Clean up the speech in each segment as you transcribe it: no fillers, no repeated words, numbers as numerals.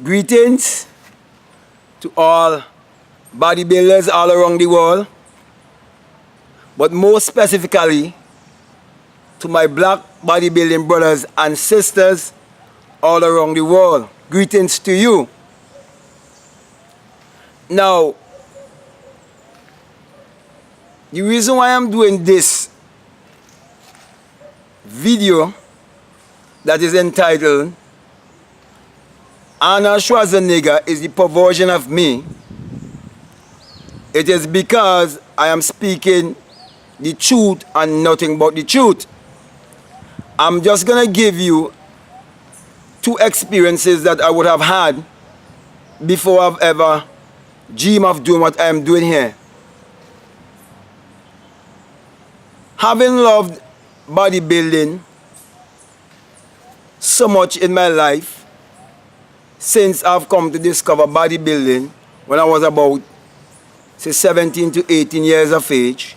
Greetings to all bodybuilders all around the world, but more specifically to my black bodybuilding brothers and sisters all around the world. Greetings to you. Now, the reason why I'm doing this video that is entitled Arnold Schwarzenegger is the perversion of me, it is because I am speaking the truth and nothing but the truth. I'm just going to give you two experiences that I would have had before I've ever dreamed of doing what I am doing here. Having loved bodybuilding so much in my life, since I've come to discover bodybuilding when I was about, say, 17 to 18 years of age.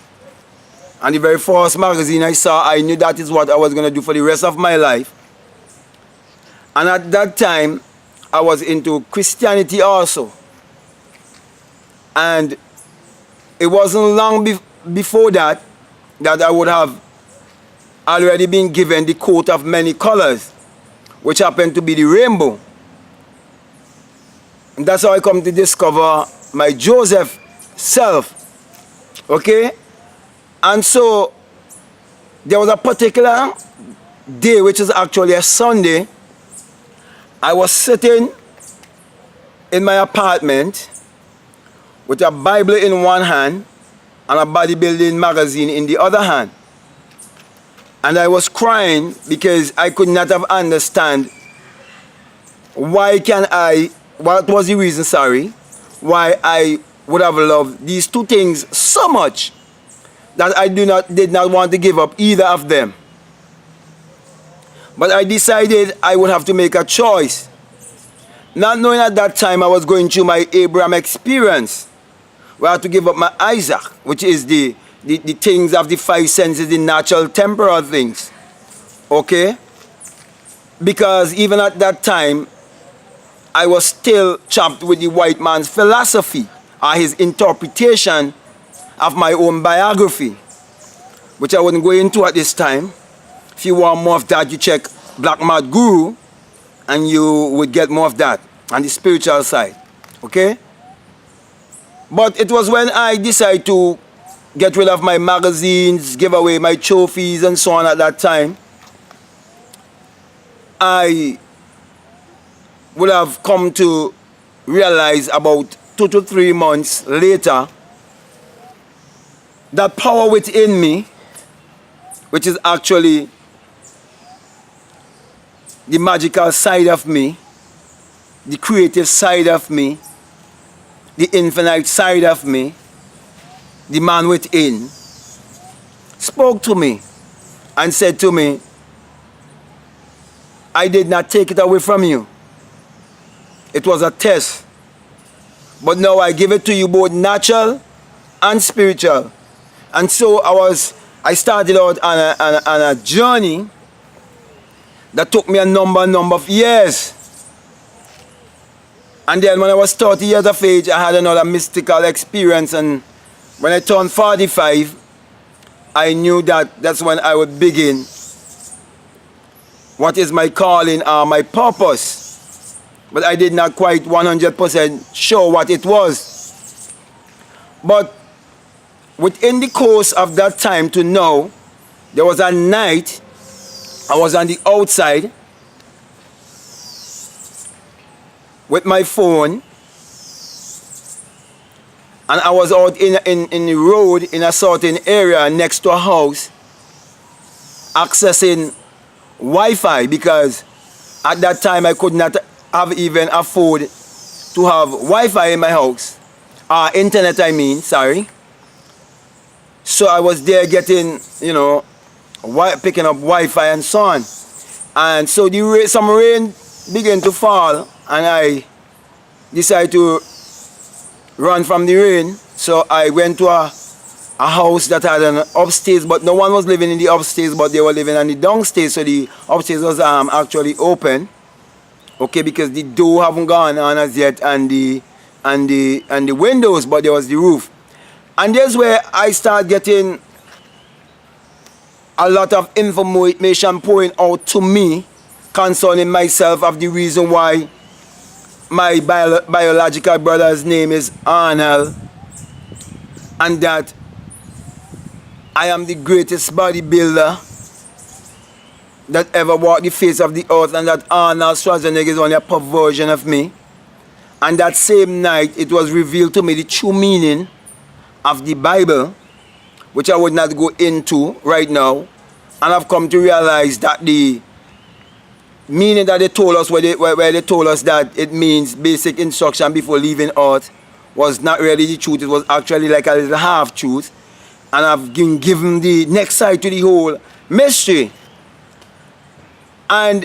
And the very first magazine I saw, I knew that is what I was going to do for the rest of my life. And at that time, I was into Christianity also. And it wasn't long before that I would have already been given the coat of many colors, which happened to be the rainbow. And that's how I come to discover my Joseph self. Okay? And so there was a particular day, which is actually a Sunday. I was sitting in my apartment with a Bible in one hand and a bodybuilding magazine in the other hand. And I was crying because I could not have understand what was the reason, why I would have loved these two things so much that I did not want to give up either of them. But I decided I would have to make a choice. Not knowing at that time I was going through my Abraham experience, where I had to give up my Isaac, which is the things of the five senses, the natural temporal things. Okay? Because even at that time, I was still chopped with the white man's philosophy or his interpretation of my own biography, which I wouldn't go into at this time. If you want more of that, you check Black Mad Guru and you would get more of that on the spiritual side. Okay? But it was when I decided to get rid of my magazines, give away my trophies and so on at that time, I would have come to realize about 2 to 3 months later that power within me, which is actually the magical side of me, the creative side of me, the infinite side of me, the man within, spoke to me and said to me, I did not take it away from you. It was a test. But now I give it to you both natural and spiritual. And so I started out on a journey that took me a number of years. And then when I was 30 years of age, I had another mystical experience. And when I turned 45, I knew that that's when I would begin what is my calling or my purpose. But I did not quite 100% sure what it was. But within the course of that time to now, there was a night I was on the outside with my phone, and I was out in the road in a certain area next to a house accessing Wi-Fi, because at that time I could not have even afford to have Wi-Fi in my house. Internet, I mean, sorry. So I was there getting, picking up Wi-Fi and so on. And so some rain began to fall, and I decided to run from the rain. So I went to a house that had an upstairs, but no one was living in the upstairs, but they were living on the downstairs, so the upstairs was actually open. Okay, because the door haven't gone on as yet, and the windows, but there was the roof. And there's where I start getting a lot of information pouring out to me concerning myself of the reason why my biological brother's name is Arnold, and that I am the greatest bodybuilder that ever walked the face of the earth, and that Arnold Schwarzenegger is only a perversion of me. And that same night, it was revealed to me the true meaning of the Bible, which I would not go into right now. And I've come to realize that the meaning that they told us, where they told us that it means basic instruction before leaving earth, was not really the truth. It was actually like a little half-truth. And I've been given the next side to the whole mystery. And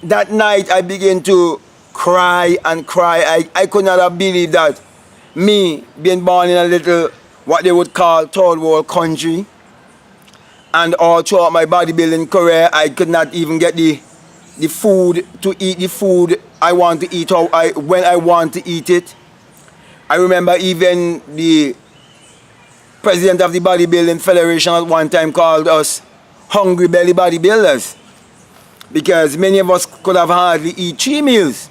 that night I began to cry and cry. I could not have believed that me being born in a little, what they would call third world country, and all throughout my bodybuilding career, I could not even get the food to eat the food I want to eat when I want to eat it. I remember even the president of the bodybuilding federation at one time called us hungry belly bodybuilders, because many of us could have hardly eat 3 meals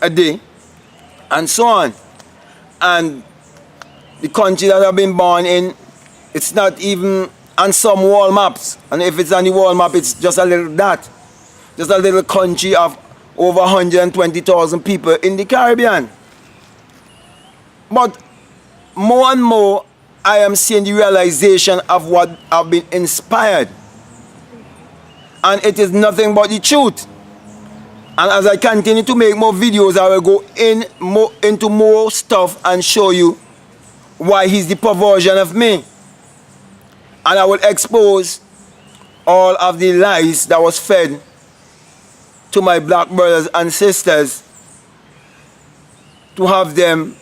a day, and so on. And the country that I've been born in, it's not even on some wall maps. And if it's on the wall map, it's just a little dot. Just a little country of over 120,000 people in the Caribbean. But more and more, I am seeing the realization of what I've been inspired. And it is nothing but the truth. And as I continue to make more videos, I will go into more stuff and show you why he's the perversion of me. And I will expose all of the lies that was fed to my black brothers and sisters to have them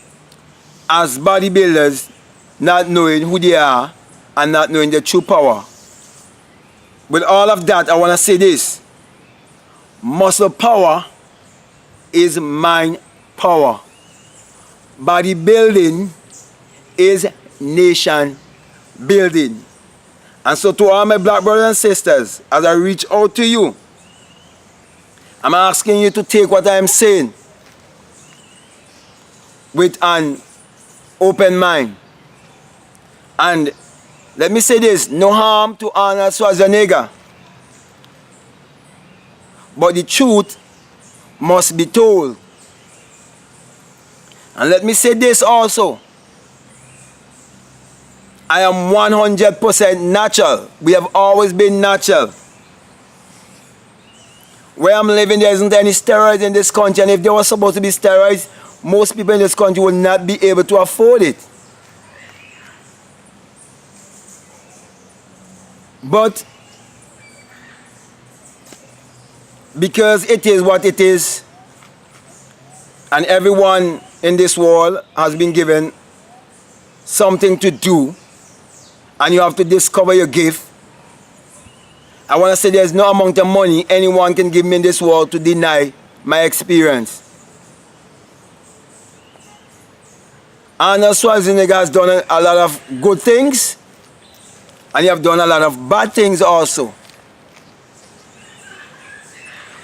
as bodybuilders, not knowing who they are and not knowing their true power. With all of that, I want to say this. Muscle power is mind power. Bodybuilding is nation building. And so to all my black brothers and sisters, as I reach out to you, I'm asking you to take what I'm saying with an open mind. And let me say this, no harm to Arnold Schwarzenegger, but the truth must be told. And let me say this also, I am 100% natural. We have always been natural. Where I'm living, there isn't any steroids in this country, and if there was supposed to be steroids, most people in this country would not be able to afford it. But because it is what it is, and everyone in this world has been given something to do, and you have to discover your gift, I want to say there's no amount of money anyone can give me in this world to deny my experience. Arnold Schwarzenegger has done a lot of good things, and you have done a lot of bad things also.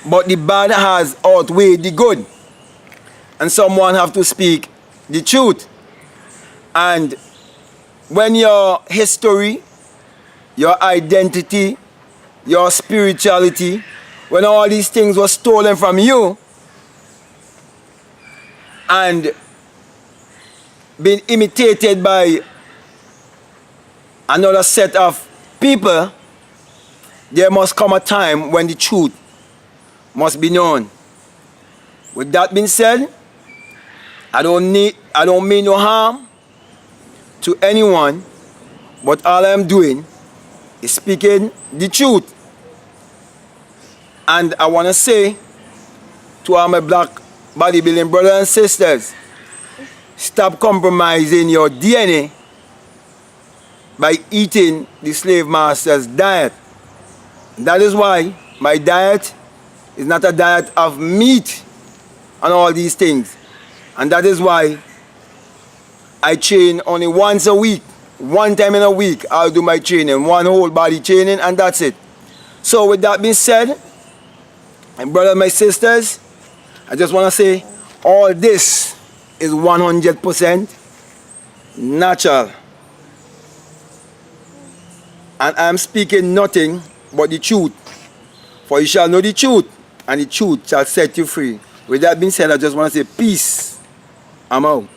But the bad has outweighed the good. And someone have to speak the truth. And when your history, your identity, your spirituality, when all these things were stolen from you and been imitated by another set of people, there must come a time when the truth must be known. With that being said, I don't mean no harm to anyone, but all I am doing is speaking the truth. And I want to say to all my black bodybuilding brothers and sisters, stop compromising your DNA by eating the slave master's diet. That is why my diet is not a diet of meat. and all these things. And that is why I train only once a week. One time in a week, I'll do my training, one whole body training, and that's it. So with that being said, my brothers, my sisters, I just want to say all this is 100% natural. And I'm speaking nothing but the truth. For you shall know the truth, and the truth shall set you free. With that being said, I just want to say peace. I'm out.